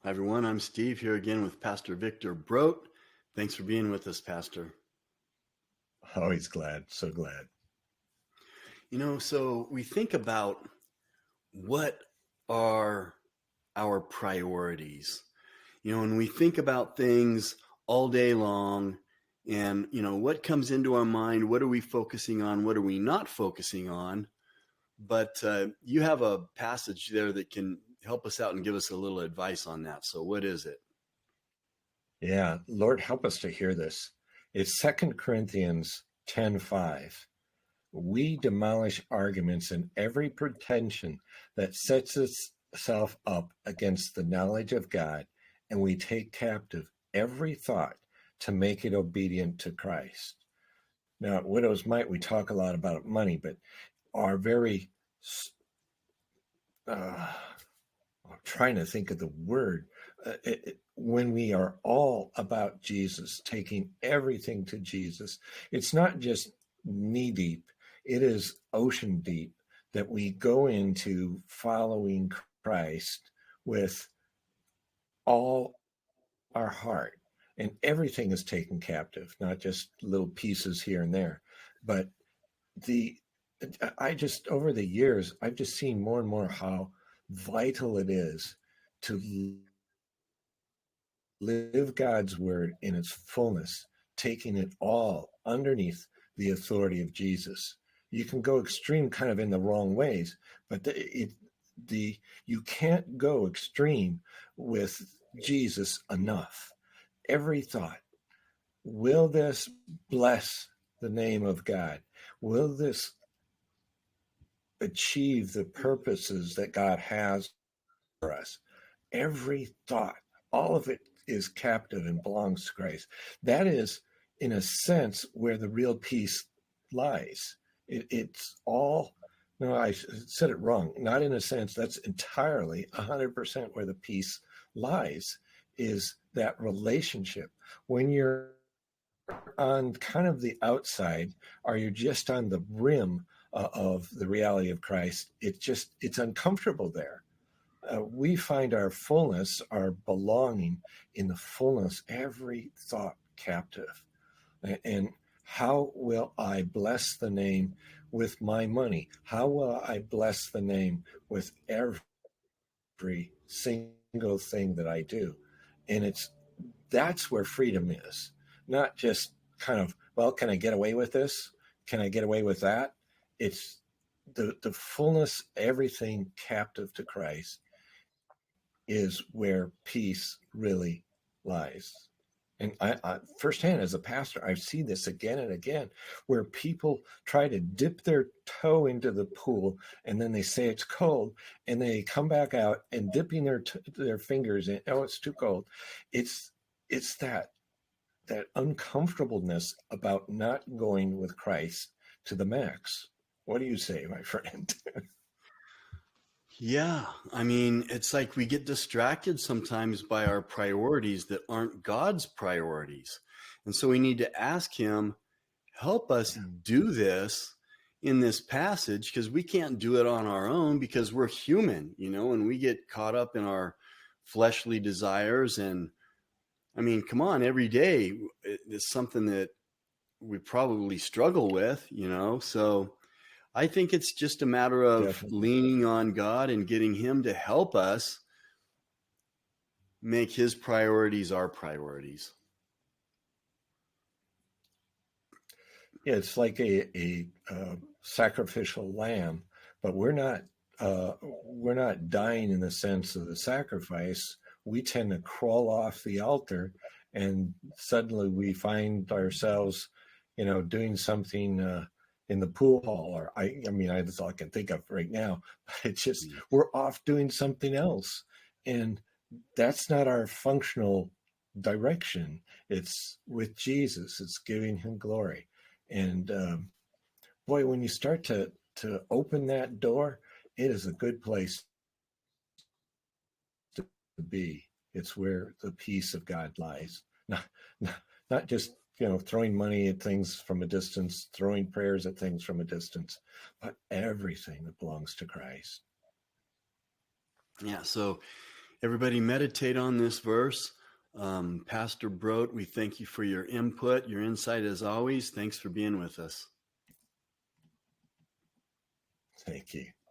Hi, everyone. I'm Steve here again with Pastor Victor Brote. Thanks for being with us, Pastor. Always glad, so glad. So we think about what are our priorities. And we think about things all day long and, what comes into our mind? What are we focusing on? What are we not focusing on? But you have a passage there that can help us out and give us a little advice on that. So what is it? Yeah, Lord, help us to hear this. It's 2 Corinthians 10:5. We demolish arguments and every pretension that sets itself up against the knowledge of God, and we take captive every thought to make it obedient to Christ. Now, at Widow's Mite, we talk a lot about money, but our very uh, I'm trying to think of the word. When we are all about Jesus, taking everything to Jesus, it's not just knee deep, it is ocean deep that we go into following Christ with all our heart. And everything is taken captive, not just little pieces here and there. But the I just over the years, I've just seen more and more how vital it is to live God's word in its fullness, taking it all underneath the authority of Jesus. You can go extreme kind of in the wrong ways, but you can't go extreme with Jesus enough. Every thought, will this bless the name of God? Will this achieve the purposes that God has for us? Every thought, all of it is captive and belongs to Christ. That is, in a sense, where the real peace lies. It's all, no, I said it wrong. Not in a sense, that's entirely 100% where the peace lies, is that relationship. When you're on kind of the outside, or you're just on the rim of the reality of Christ, it's uncomfortable there. We find our fullness, our belonging in the fullness, every thought captive. And how will I bless the name with my money? How will I bless the name with every single thing that I do? And that's where freedom is, not just kind of, well, can I get away with this? Can I get away with that? It's the fullness, everything captive to Christ is where peace really lies. And I firsthand as a pastor, I see this again and again, where people try to dip their toe into the pool and then they say it's cold, and they come back out and dipping their fingers in. Oh, it's too cold. It's that uncomfortableness about not going with Christ to the max. What do you say, my friend? Yeah, I mean, it's like we get distracted sometimes by our priorities that aren't God's priorities. And so we need to ask Him, help us do this in this passage, because we can't do it on our own because we're human, and we get caught up in our fleshly desires. And I mean, come on, every day it's something that we probably struggle with, so I think it's just a matter of Definitely. leaning on God and getting Him to help us make His priorities our priorities. Yeah, it's like a sacrificial lamb, but we're not dying in the sense of the sacrifice. We tend to crawl off the altar, and suddenly we find ourselves, doing something in the pool hall, or I mean, that's all I can think of right now. It's just we're off doing something else, and that's not our functional direction. It's with Jesus. It's giving Him glory. And boy, when you start to open that door, it is a good place to be. It's where the peace of God lies. Not, not just throwing money at things from a distance, throwing prayers at things from a distance, but everything that belongs to Christ. Yeah, so Everybody meditate on this verse. Pastor Brodt, we thank you for your input, your insight as always. Thanks for being with us. Thank you.